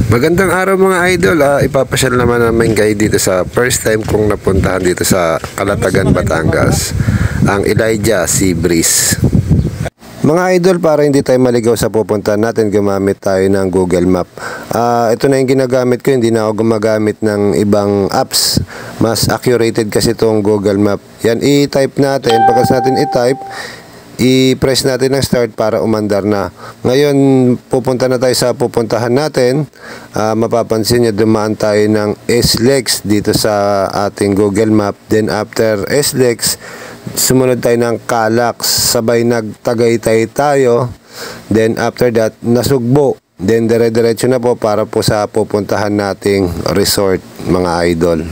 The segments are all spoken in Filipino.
Magandang araw mga idol. Ipapasyal naman namin kayo dito sa first time kong napuntahan dito sa Calatagan, Batangas, ang Elijah Sea Breeze. Mga idol, para hindi tayo maligaw sa pupuntahan natin, gumamit tayo ng Google Map. Ito na yung ginagamit ko, hindi na ako gumagamit ng ibang apps. Mas accurate kasi itong Google Map. Yan, i-type natin. Pagkas natin i-type, i-press natin ang start para umandar na. Ngayon, pupunta na tayo sa pupuntahan natin. Mapapansin nyo, dumaan tayo ng SLEX dito sa ating Google Map. Then after SLEX, sumunod tayo ng Calax. Sabay nagtagaytay tayo. Then after that, Nasugbo. Then dire-diretso na po para po sa pupuntahan nating resort, mga idol.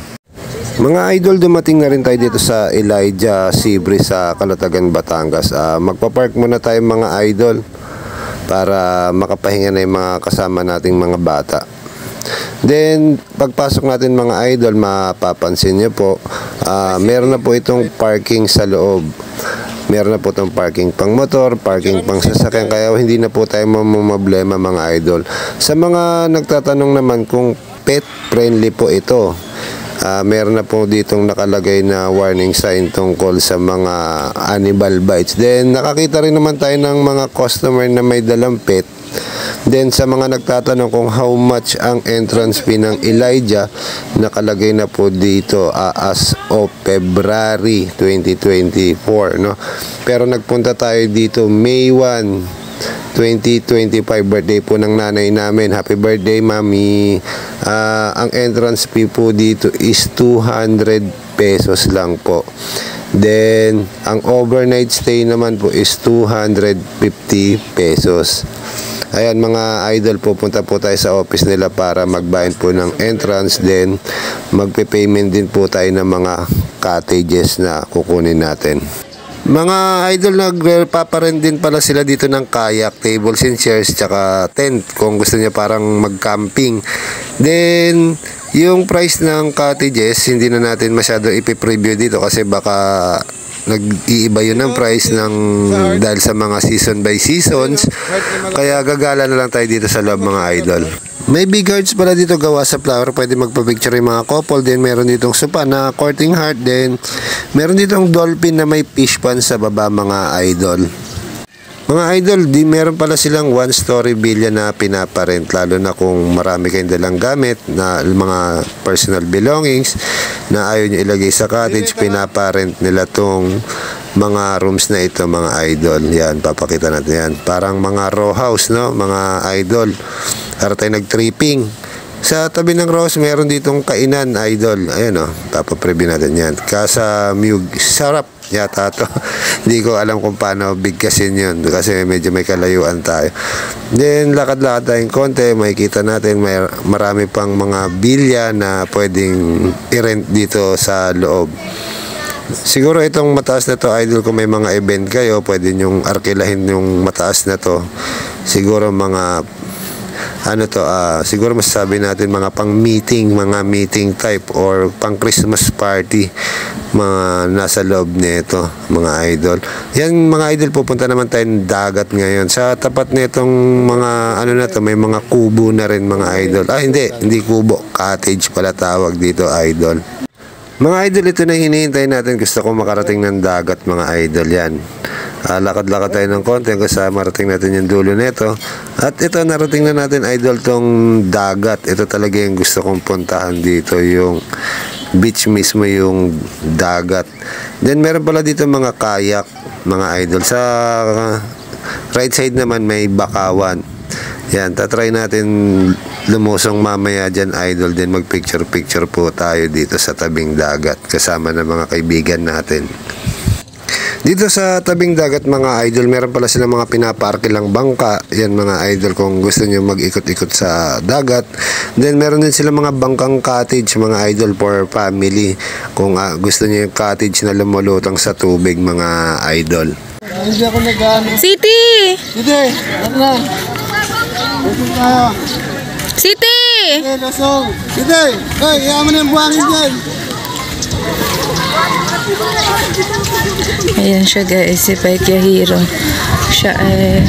Mga idol, dumating na rin tayo dito sa Elijah Sea Breeze sa Calatagan, Batangas. Magpa-park muna tayo mga idol para makapahinga na yung mga kasama nating mga bata. Then, pagpasok natin mga idol, mapapansin nyo po, meron na po itong parking sa loob. Meron na po itong parking pang motor, parking pang sasakyan, kaya hindi na po tayo mamumblema mga idol. Sa mga nagtatanong naman kung pet friendly po ito, meron na po ditong nakalagay na warning sign tungkol sa mga animal bites. Then nakakita rin naman tayo ng mga customer na may dalang pet. Then sa mga nagtatanong kung how much ang entrance fee ng Elijah, nakalagay na po dito as of February 2024, no? Pero nagpunta tayo dito May 1 2025, birthday po ng nanay namin. Happy birthday, mami. Ang entrance fee po dito is 200 pesos lang po. Then, ang overnight stay naman po is 250 pesos. Ayan mga idol, pupunta po tayo sa office nila para magbayad po ng entrance. Then, magpe-payment din po tayo ng mga cottages na kukunin natin. Mga idol, nagpaparent din pala sila dito ng kayak, tables and chairs, tsaka tent kung gusto niya parang mag-camping. Then, yung price ng cottages, hindi na natin masyado ipipreview dito kasi baka nag-iiba yun ang price ng dahil sa mga season by seasons. Kaya gagala na lang tayo dito sa loob mga idol. May big hearts pala dito gawa sa flower. Pwede magpa-picture yung mga couple. Then meron ditong sopa na courting heart. Then meron ditong dolphin na may fish pan sa baba mga idol. Mga idol, meron pala silang one-story villa na pinaparent. Lalo na kung marami kayong dalang gamit na mga personal belongings na ayaw nyo ilagay sa cottage, pinaparent nila tong mga rooms na ito mga idol. Yan, papakita natin yan. Parang mga row house, no? Mga idol. Para tayo nag-tripping. Sa tabi ng Rose, meron ditong kainan, idol. Ayan o, papapreview natin yan. Casa Mug, sarap yata to. Hindi ko alam kung paano bigkasin yun kasi medyo may kalayuan tayo. Then, lakad-lakad tayong konti. Makikita natin may marami pang mga bilya na pwedeng i-rent dito sa loob. Siguro itong mataas na to, idol, kung may mga event kayo, pwede nyong arkilahin yung mataas na to. Siguro mga siguro masasabi natin mga pang meeting, mga meeting type or pang Christmas party, mga nasa loob nito mga idol. Yan mga idol, pupunta naman tayong dagat ngayon. Sa tapat nitong mga na to, may mga kubo na rin mga idol. Hindi kubo, cottage pala tawag dito idol. Mga idol, ito na hinihintay natin. Gusto ko makarating ng dagat mga idol. Yan, lakad-lakad tayo ng konti kasi marating natin yung dulo nito. At ito, narating na natin idol tong dagat. Ito talaga yung gusto kong puntahan dito, yung beach mismo, yung dagat. Then meron pala dito mga kayak mga idol. Sa right side naman may bakawan. Yan, tatry natin lumusong mamaya dyan idol. Then mag picture po tayo dito sa tabing dagat kasama ng mga kaibigan natin. Dito sa tabing dagat mga idol, meron pala silang mga pinaparke lang bangka. Yan mga idol, kung gusto nyo mag-ikot-ikot sa dagat. Then meron din silang mga bangkang cottage mga idol for family. Kung gusto nyo yung cottage na lumulutang sa tubig mga idol. Hindi ako nag-ano. City! City! Ano? City! Lasong! City! Hoy, iyaman na yung buhangin dyan! Ayan siya guys, si Paikya Hero. Siya ay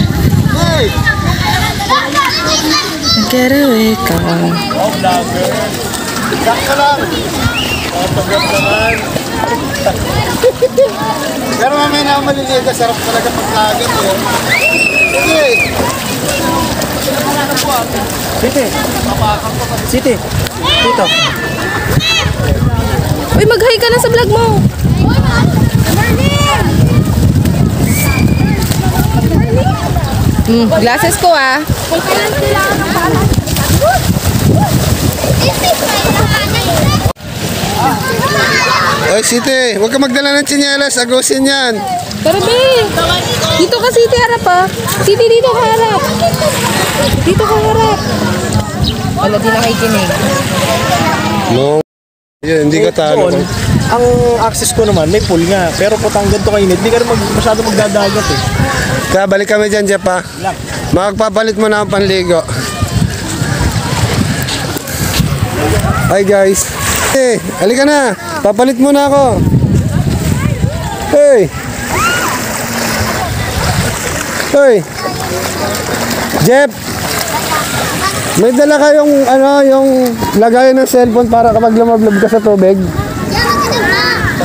get away ka. Sakto lang. Pero mamaya na maliliit na sarap talaga pagkagat eh. Sige. Siti. Dito. Uy, mag-hi ka na sa vlog mo. Glasses ko ah. Oy, Siti, huwag ka magdala ng tsinelas. Agusin yan. Pero be, dito ka Siti harap ah. Siti dito ka harap. Dito ka harap. Wala din nakikinig. No. Yun, hindi ka talo. Doon, ang access ko naman, may pool nga. Pero putang ganito kainit, hindi ka rin masyado magdadagat eh. Kaya balik kami dyan, Jeff, ha? Magpapalit mo na ang panligo. Hi, guys. Hey, halika na. Papalit mo na ako. Hey. Hey. Jeff. May dala kayong yung lagayan ng cellphone para kapag lumablog ka sa tubig?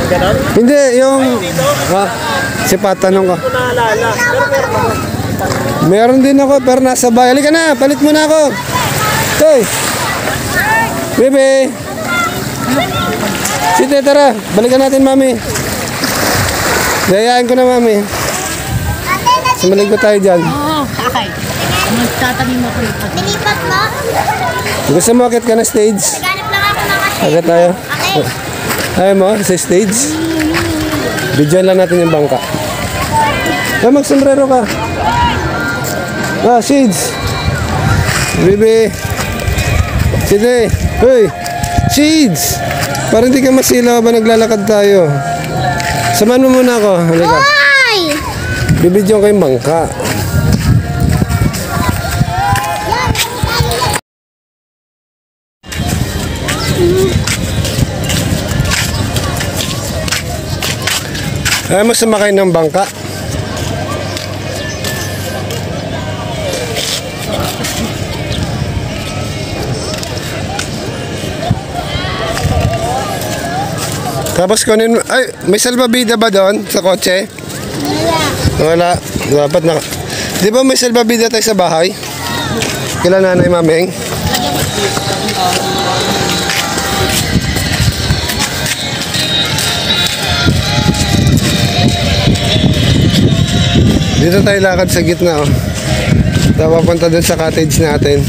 Ganon? Hindi, yung si patanong ko. Naalala. Pero meron. Meron din ako pero nasa bahay. Halika na, palit mo na ako. Hey. Bebe. Sige, tara. Balikan natin, mami. Dayain ko na, mami. Sumaligo tayo dyan. Okay. Magtatanim mo ko ito. Nilipat mo? Gusto mo akit ka na stage? Ganap lang ako ng kasi. Akit tayo. Okay. Ayaw mo, sa stage? Bidyan lang natin yung bangka. Magsombrero ka. Shades. Bebe. Sige. Hoy. Shades. Para hindi ka masilaw ba naglalakad tayo. Samahan mo muna ako. Halika. Ay! Bibidyon ko yung bangka. Ayaw mo sumakay ng bangka? Tapos kunin mo, ay, may salbabida ba doon sa kotse? Wala. Dapat na. Di ba may salbabida tayo sa bahay? Kila nanay mameng? Dito tayo lakad sa gitna, oh. Tayo papunta dun sa cottage natin.